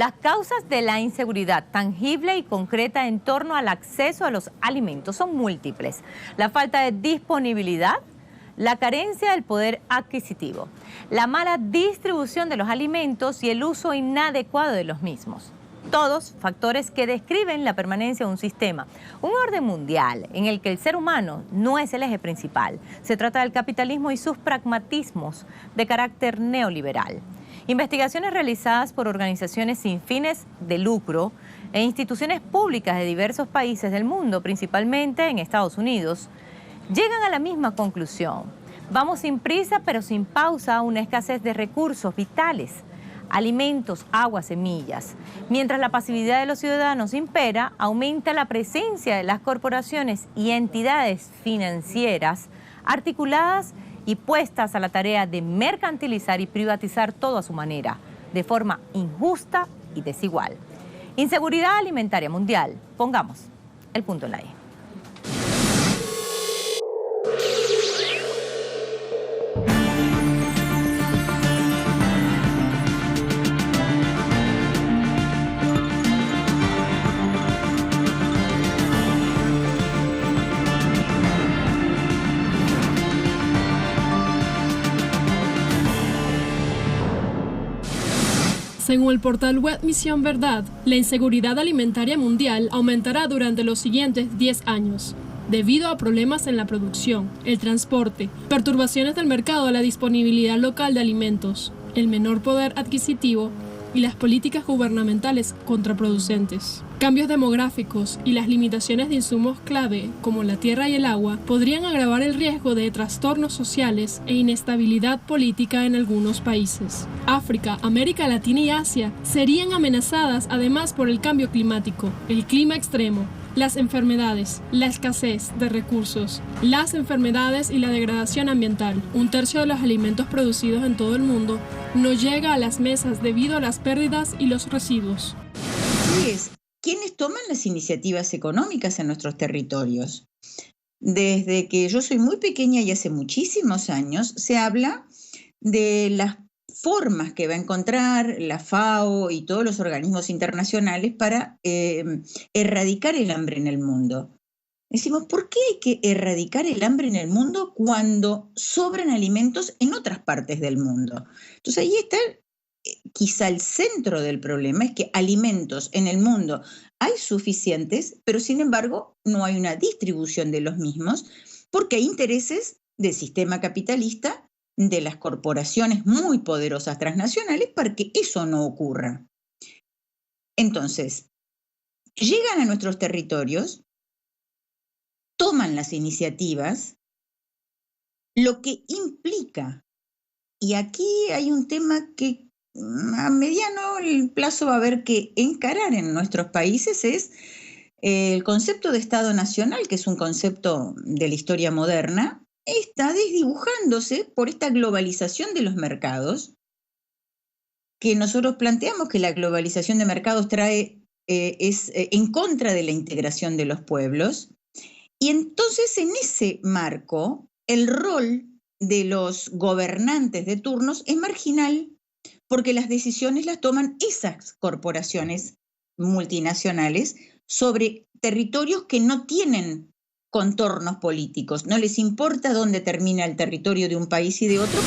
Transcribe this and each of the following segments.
Las causas de la inseguridad tangible y concreta en torno al acceso a los alimentos son múltiples. La falta de disponibilidad, la carencia del poder adquisitivo, la mala distribución de los alimentos y el uso inadecuado de los mismos. Todos factores que describen la permanencia de un sistema, un orden mundial en el que el ser humano no es el eje principal. Se trata del capitalismo y sus pragmatismos de carácter neoliberal. Investigaciones realizadas por organizaciones sin fines de lucro e instituciones públicas de diversos países del mundo, principalmente en Estados Unidos, llegan a la misma conclusión. Vamos sin prisa pero sin pausa a una escasez de recursos vitales, alimentos, agua, semillas. Mientras la pasividad de los ciudadanos impera, aumenta la presencia de las corporaciones y entidades financieras articuladas y puestas a la tarea de mercantilizar y privatizar todo a su manera, de forma injusta y desigual. Inseguridad alimentaria mundial. Pongamos el punto en la I. Según el portal web Misión Verdad, la inseguridad alimentaria mundial aumentará durante los siguientes 10 años, debido a problemas en la producción, el transporte, perturbaciones del mercado a la disponibilidad local de alimentos, el menor poder adquisitivo y las políticas gubernamentales contraproducentes. Cambios demográficos y las limitaciones de insumos clave, como la tierra y el agua, podrían agravar el riesgo de trastornos sociales e inestabilidad política en algunos países. África, América Latina y Asia serían amenazadas además por el cambio climático, el clima extremo, las enfermedades, la escasez de recursos, las enfermedades y la degradación ambiental. Un tercio de los alimentos producidos en todo el mundo no llega a las mesas debido a las pérdidas y los residuos. ¿Quiénes toman las iniciativas económicas en nuestros territorios? Desde que yo soy muy pequeña y hace muchísimos años, se habla de las formas que va a encontrar la FAO y todos los organismos internacionales para erradicar el hambre en el mundo. Decimos, ¿por qué hay que erradicar el hambre en el mundo cuando sobran alimentos en otras partes del mundo? Entonces ahí está quizá el centro del problema, es que alimentos en el mundo hay suficientes, pero sin embargo no hay una distribución de los mismos porque hay intereses del sistema capitalista, de las corporaciones muy poderosas transnacionales para que eso no ocurra. Entonces, llegan a nuestros territorios, toman las iniciativas, lo que implica, y aquí hay un tema que a mediano plazo va a haber que encarar en nuestros países, es el concepto de Estado Nacional, que es un concepto de la historia moderna, está desdibujándose por esta globalización de los mercados, que nosotros planteamos que la globalización de mercados es en contra de la integración de los pueblos. Y entonces en ese marco, el rol de los gobernantes de turnos es marginal, porque las decisiones las toman esas corporaciones multinacionales sobre territorios que no tienen contornos políticos. No les importa dónde termina el territorio de un país y de otro.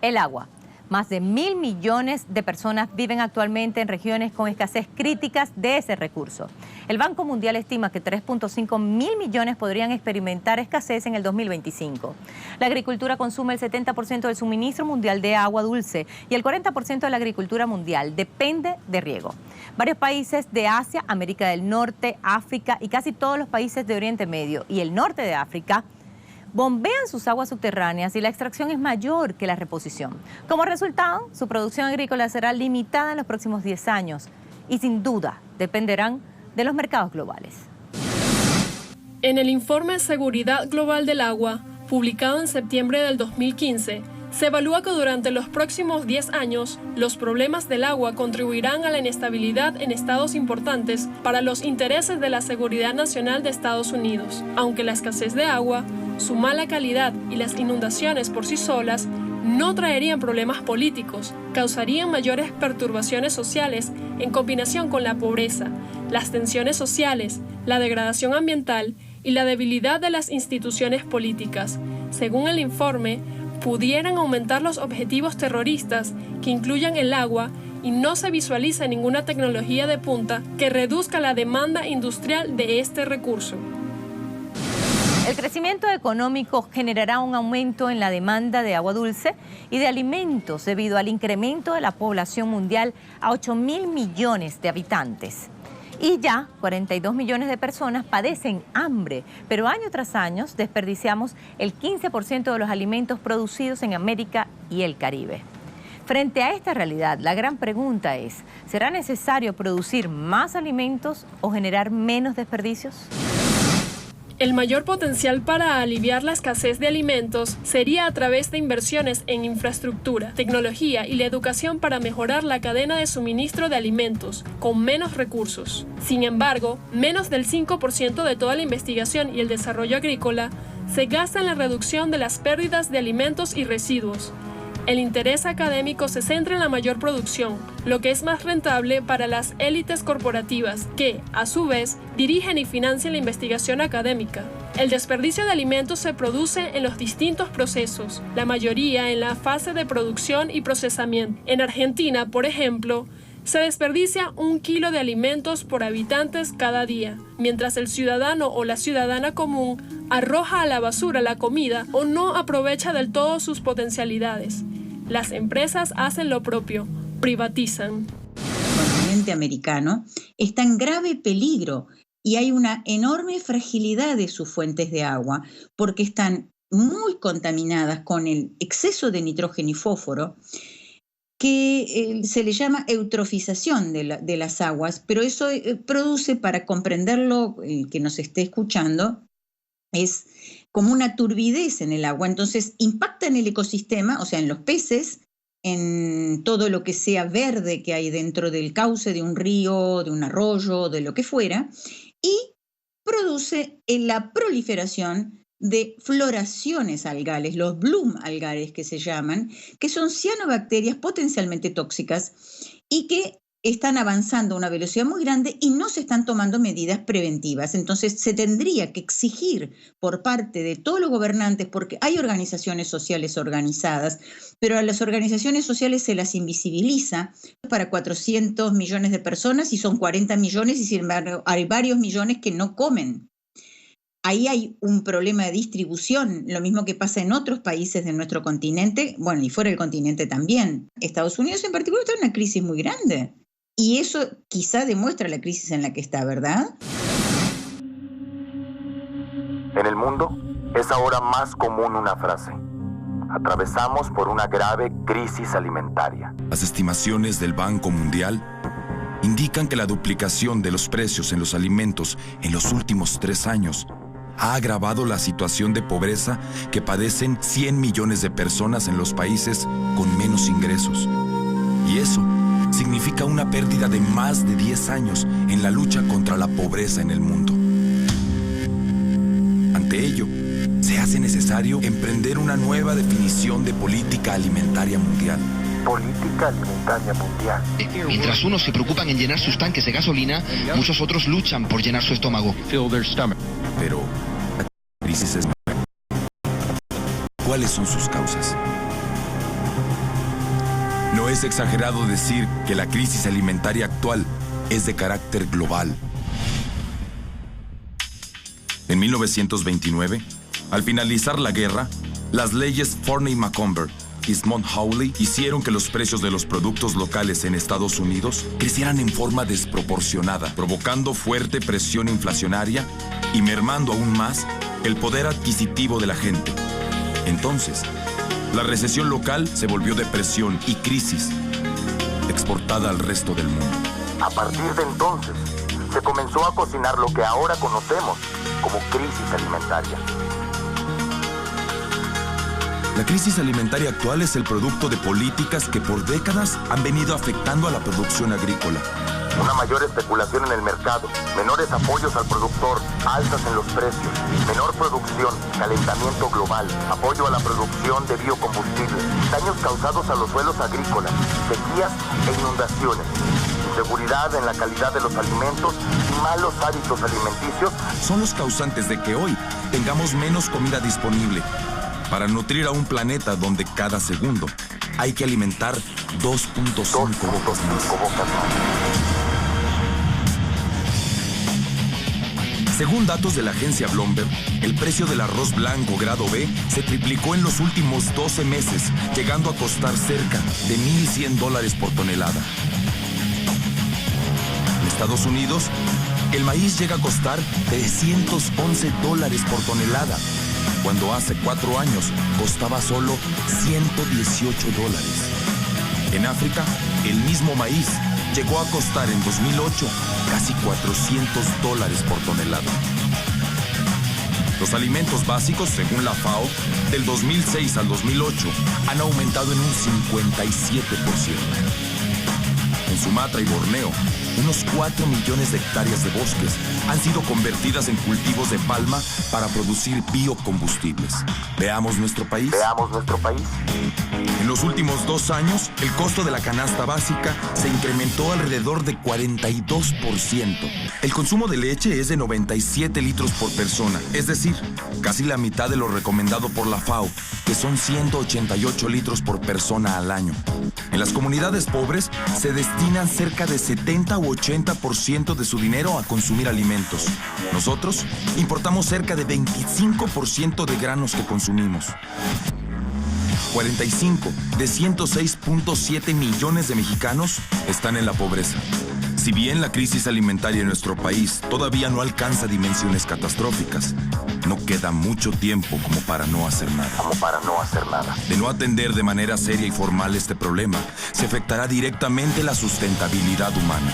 El agua. Más de 1.000 millones de personas viven actualmente en regiones con escasez críticas de ese recurso. El Banco Mundial estima que 3.5 mil millones podrían experimentar escasez en el 2025. La agricultura consume el 70% del suministro mundial de agua dulce y el 40% de la agricultura mundial depende de riego. Varios países de Asia, América del Norte, África y casi todos los países de Oriente Medio y el norte de África bombean sus aguas subterráneas y la extracción es mayor que la reposición. Como resultado, su producción agrícola será limitada en los próximos 10 años y sin duda dependerán de los mercados globales. En el informe Seguridad Global del Agua, publicado en septiembre del 2015, se evalúa que durante los próximos 10 años, los problemas del agua contribuirán a la inestabilidad en estados importantes para los intereses de la seguridad nacional de Estados Unidos, aunque la escasez de agua, su mala calidad y las inundaciones por sí solas no traerían problemas políticos, causarían mayores perturbaciones sociales en combinación con la pobreza, las tensiones sociales, la degradación ambiental y la debilidad de las instituciones políticas. Según el informe, pudieran aumentar los objetivos terroristas que incluyan el agua y no se visualiza ninguna tecnología de punta que reduzca la demanda industrial de este recurso. El crecimiento económico generará un aumento en la demanda de agua dulce y de alimentos debido al incremento de la población mundial a 8.000 millones de habitantes. Y ya 42 millones de personas padecen hambre, pero año tras año desperdiciamos el 15% de los alimentos producidos en América y el Caribe. Frente a esta realidad, la gran pregunta es, ¿será necesario producir más alimentos o generar menos desperdicios? El mayor potencial para aliviar la escasez de alimentos sería a través de inversiones en infraestructura, tecnología y la educación para mejorar la cadena de suministro de alimentos, con menos recursos. Sin embargo, menos del 5% de toda la investigación y el desarrollo agrícola se gasta en la reducción de las pérdidas de alimentos y residuos. El interés académico se centra en la mayor producción, lo que es más rentable para las élites corporativas que, a su vez, dirigen y financian la investigación académica. El desperdicio de alimentos se produce en los distintos procesos, la mayoría en la fase de producción y procesamiento. En Argentina, por ejemplo, se desperdicia 1 kilo de alimentos por habitantes cada día, mientras el ciudadano o la ciudadana común arroja a la basura la comida o no aprovecha del todo sus potencialidades. Las empresas hacen lo propio, privatizan. El continente americano está en grave peligro y hay una enorme fragilidad de sus fuentes de agua porque están muy contaminadas con el exceso de nitrógeno y fósforo, que se le llama eutrofización de las aguas, pero eso produce, para comprenderlo, el que nos esté escuchando, es como una turbidez en el agua, entonces impacta en el ecosistema, o sea, en los peces, en todo lo que sea verde que hay dentro del cauce de un río, de un arroyo, de lo que fuera, y produce la proliferación de floraciones algales, los bloom algales que se llaman, que son cianobacterias potencialmente tóxicas y que están avanzando a una velocidad muy grande y no se están tomando medidas preventivas. Entonces se tendría que exigir por parte de todos los gobernantes, porque hay organizaciones sociales organizadas, pero a las organizaciones sociales se las invisibiliza para 400 millones de personas y son 40 millones y sin embargo hay varios millones que no comen. Ahí hay un problema de distribución, lo mismo que pasa en otros países de nuestro continente, bueno, y fuera del continente también. Estados Unidos en particular está en una crisis muy grande. Y eso quizá demuestra la crisis en la que está, ¿verdad? En el mundo es ahora más común una frase: atravesamos por una grave crisis alimentaria. Las estimaciones del Banco Mundial indican que la duplicación de los precios en los alimentos en los últimos 3 años ha agravado la situación de pobreza que padecen 100 millones de personas en los países con menos ingresos. Y eso significa una pérdida de más de 10 años en la lucha contra la pobreza en el mundo. Ante ello, se hace necesario emprender una nueva definición de política alimentaria mundial. Política alimentaria mundial. Mientras unos se preocupan en llenar sus tanques de gasolina, muchos otros luchan por llenar su estómago. Pero la crisis es nueva. ¿Cuáles son sus causas? No es exagerado decir que la crisis alimentaria actual es de carácter global. En 1929, al finalizar la guerra, las leyes Forney-Macomber y Smoot-Hawley hicieron que los precios de los productos locales en Estados Unidos crecieran en forma desproporcionada, provocando fuerte presión inflacionaria y mermando aún más el poder adquisitivo de la gente. Entonces, la recesión local se volvió depresión y crisis, exportada al resto del mundo. A partir de entonces, se comenzó a cocinar lo que ahora conocemos como crisis alimentaria. La crisis alimentaria actual es el producto de políticas que por décadas han venido afectando a la producción agrícola. Una mayor especulación en el mercado, menores apoyos al productor, alzas en los precios, menor producción, calentamiento global, apoyo a la producción de biocombustibles, daños causados a los suelos agrícolas, sequías e inundaciones, inseguridad en la calidad de los alimentos y malos hábitos alimenticios son los causantes de que hoy tengamos menos comida disponible para nutrir a un planeta donde cada segundo hay que alimentar 2.5 bocas más. Según datos de la agencia Bloomberg, el precio del arroz blanco grado B se triplicó en los últimos 12 meses, llegando a costar cerca de $1,100 por tonelada. En Estados Unidos, el maíz llega a costar $311 por tonelada, cuando hace 4 años costaba solo $118. En África, el mismo maíz llegó a costar en 2008 casi $400 por tonelada. Los alimentos básicos, según la FAO, del 2006 al 2008 han aumentado en un 57%. En Sumatra y Borneo, unos 4 millones de hectáreas de bosques han sido convertidas en cultivos de palma para producir biocombustibles. Veamos nuestro país. En los últimos 2 años, el costo de la canasta básica se incrementó alrededor de 42%. El consumo de leche es de 97 litros por persona, es decir, casi la mitad de lo recomendado por la FAO, que son 188 litros por persona al año. En las comunidades pobres se destinan cerca de 70 u 80% de su dinero a consumir alimentos. Nosotros importamos cerca de 25% de granos que consumimos. 45 de 106.7 millones de mexicanos están en la pobreza. Si bien la crisis alimentaria en nuestro país todavía no alcanza dimensiones catastróficas, no queda mucho tiempo como para no hacer nada. De no atender de manera seria y formal este problema, se afectará directamente la sustentabilidad humana.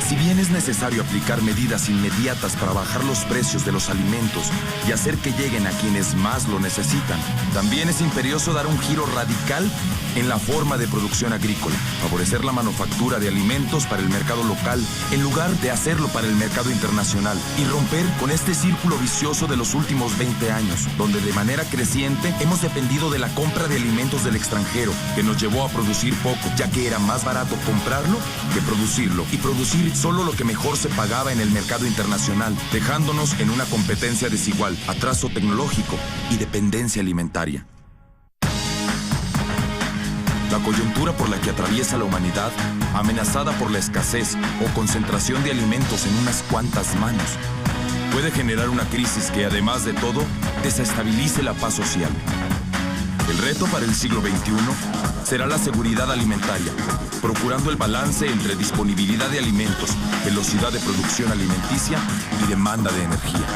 Si bien es necesario aplicar medidas inmediatas para bajar los precios de los alimentos y hacer que lleguen a quienes más lo necesitan, también es imperioso dar un giro radical en la forma de producción agrícola, favorecer la manufactura de alimentos para el mercado local en lugar de hacerlo para el mercado internacional y romper con este círculo vicioso de los últimos 20 años, donde de manera creciente hemos dependido de la compra de alimentos del extranjero, que nos llevó a producir poco, ya que era más barato comprarlo que producirlo, y producir solo lo que mejor se pagaba en el mercado internacional, dejándonos en una competencia desigual, atraso tecnológico y dependencia alimentaria. La coyuntura por la que atraviesa la humanidad, amenazada por la escasez o concentración de alimentos en unas cuantas manos, puede generar una crisis que, además de todo, desestabilice la paz social. El reto para el siglo XXI será la seguridad alimentaria, procurando el balance entre disponibilidad de alimentos, velocidad de producción alimenticia y demanda de energía.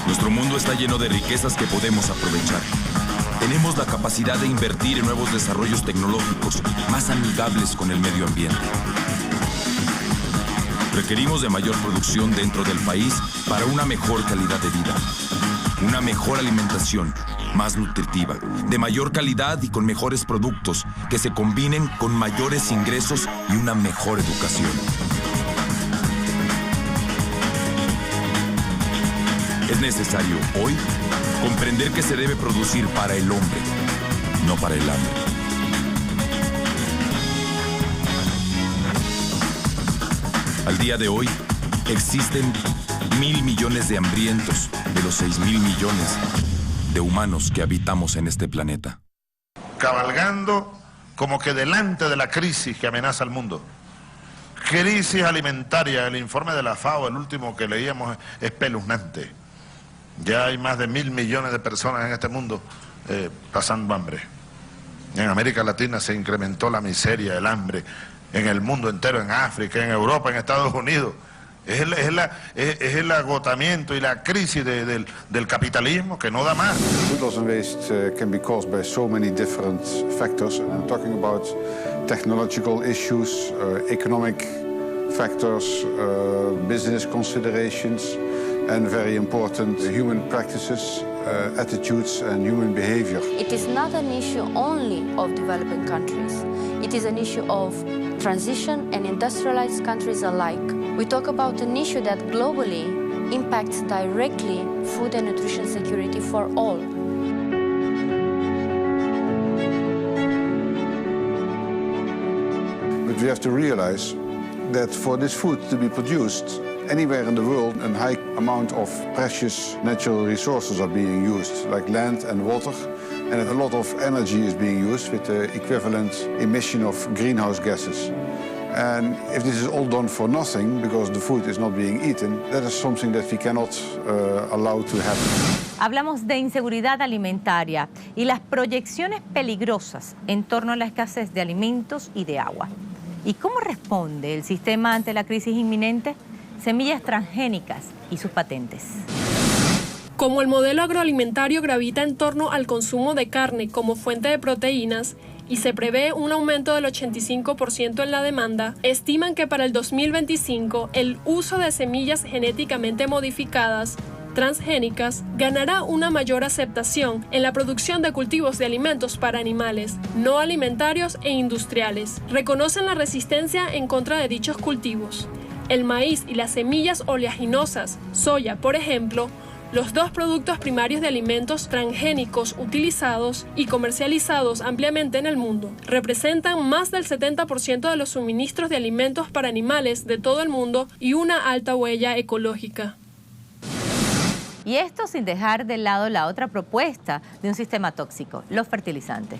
Nuestro mundo está lleno de riquezas que podemos aprovechar. Tenemos la capacidad de invertir en nuevos desarrollos tecnológicos más amigables con el medio ambiente. Requerimos de mayor producción dentro del país para una mejor calidad de vida, una mejor alimentación, más nutritiva, de mayor calidad y con mejores productos que se combinen con mayores ingresos y una mejor educación. Es necesario hoy comprender que se debe producir para el hombre, no para el hambre. Al día de hoy, existen 1.000 millones de hambrientos de los 6.000 millones de humanos que habitamos en este planeta. Cabalgando como que delante de la crisis que amenaza al mundo. Crisis alimentaria, el informe de la FAO, el último que leíamos, es espeluznante. Ya hay más de 1.000 millones de personas en este mundo pasando hambre. En América Latina se incrementó la miseria, el hambre, en el mundo entero, en África, en Europa, en Estados Unidos. Es el agotamiento y la crisis del capitalismo que no da más. Food loss and waste can be caused by so many different factors. I'm talking about technological issues, economic factors, business considerations, and very important, human practices, attitudes and human behavior. It is not an issue only of developing countries. It is an issue of transition and industrialized countries alike. We talk about an issue that globally impacts directly food and nutrition security for all. But we have to realize that for this food to be produced anywhere in the world, a high amount of precious natural resources are being used, like land and water, and a lot of energy is being used with the equivalent emission of greenhouse gases. And if this is all done for nothing, because the food is not being eaten, that is something that we cannot allow to happen. Hablamos de inseguridad alimentaria y las proyecciones peligrosas en torno a la escasez de alimentos y de agua. ¿Y cómo responde el sistema ante la crisis inminente? Semillas transgénicas y sus patentes. Como el modelo agroalimentario gravita en torno al consumo de carne como fuente de proteínas y se prevé un aumento del 85% en la demanda, estiman que para el 2025 el uso de semillas genéticamente modificadas, transgénicas, ganará una mayor aceptación en la producción de cultivos de alimentos para animales, no alimentarios e industriales. Reconocen la resistencia en contra de dichos cultivos. El maíz y las semillas oleaginosas, soya por ejemplo, los dos productos primarios de alimentos transgénicos utilizados y comercializados ampliamente en el mundo, representan más del 70% de los suministros de alimentos para animales de todo el mundo y una alta huella ecológica. Y esto sin dejar de lado la otra propuesta de un sistema tóxico, los fertilizantes.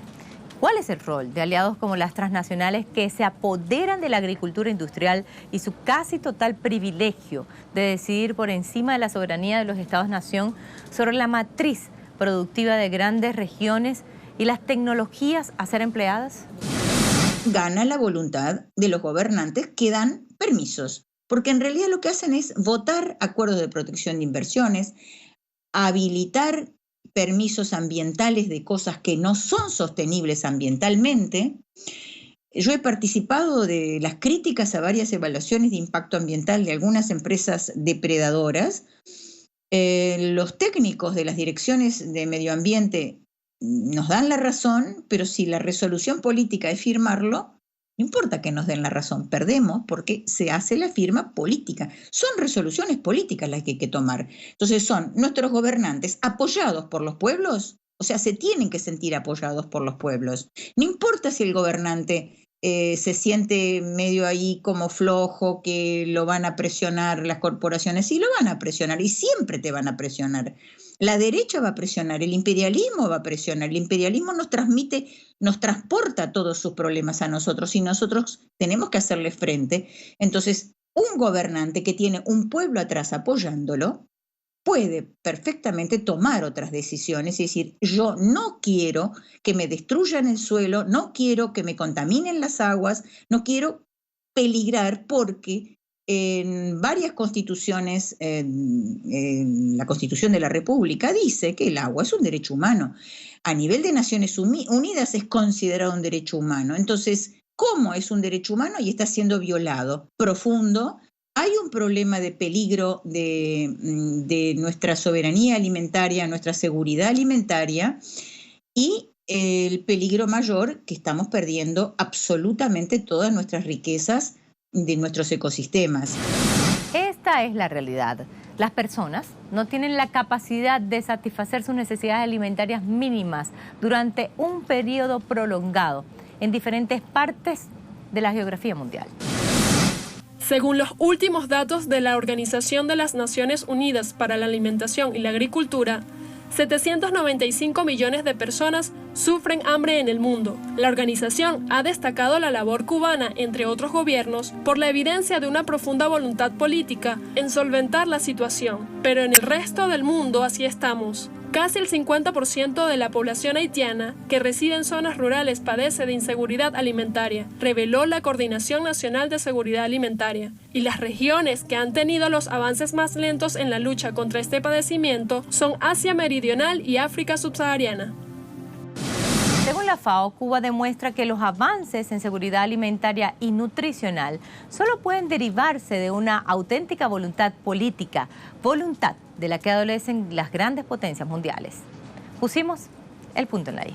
¿Cuál es el rol de aliados como las transnacionales que se apoderan de la agricultura industrial y su casi total privilegio de decidir por encima de la soberanía de los Estados-nación sobre la matriz productiva de grandes regiones y las tecnologías a ser empleadas? Gana la voluntad de los gobernantes que dan permisos, porque en realidad lo que hacen es votar acuerdos de protección de inversiones, habilitar permisos ambientales de cosas que no son sostenibles ambientalmente. Yo he participado de las críticas a varias evaluaciones de impacto ambiental de algunas empresas depredadoras. Los técnicos de las direcciones de medio ambiente nos dan la razón, pero si la resolución política es firmarlo, no importa que nos den la razón, perdemos porque se hace la firma política. Son resoluciones políticas las que hay que tomar. Entonces son nuestros gobernantes apoyados por los pueblos, o sea, se tienen que sentir apoyados por los pueblos. No importa si el gobernante se siente medio ahí como flojo, que lo van a presionar las corporaciones, sí lo van a presionar y siempre te van a presionar. La derecha va a presionar, el imperialismo va a presionar, el imperialismo nos transporta todos sus problemas a nosotros y nosotros tenemos que hacerle frente. Entonces, un gobernante que tiene un pueblo atrás apoyándolo puede perfectamente tomar otras decisiones y decir, yo no quiero que me destruyan el suelo, no quiero que me contaminen las aguas, no quiero peligrar porque en varias constituciones, en la Constitución de la República dice que el agua es un derecho humano. A nivel de Naciones Unidas es considerado un derecho humano. Entonces, ¿cómo es un derecho humano y está siendo violado? Profundo. Hay un problema de peligro de nuestra soberanía alimentaria, nuestra seguridad alimentaria y el peligro mayor que estamos perdiendo absolutamente todas nuestras riquezas de nuestros ecosistemas. Esta es la realidad. Las personas no tienen la capacidad de satisfacer sus necesidades alimentarias mínimas durante un periodo prolongado en diferentes partes de la geografía mundial. Según los últimos datos de la Organización de las Naciones Unidas para la Alimentación y la Agricultura, 795 millones de personas sufren hambre en el mundo. La organización ha destacado la labor cubana, entre otros gobiernos, por la evidencia de una profunda voluntad política en solventar la situación. Pero en el resto del mundo así estamos. Casi el 50% de la población haitiana que reside en zonas rurales padece de inseguridad alimentaria, reveló la Coordinación Nacional de Seguridad Alimentaria. Y las regiones que han tenido los avances más lentos en la lucha contra este padecimiento son Asia Meridional y África Subsahariana. Según la FAO, Cuba demuestra que los avances en seguridad alimentaria y nutricional solo pueden derivarse de una auténtica voluntad política, voluntad de la que adolecen las grandes potencias mundiales. Pusimos el punto en la I.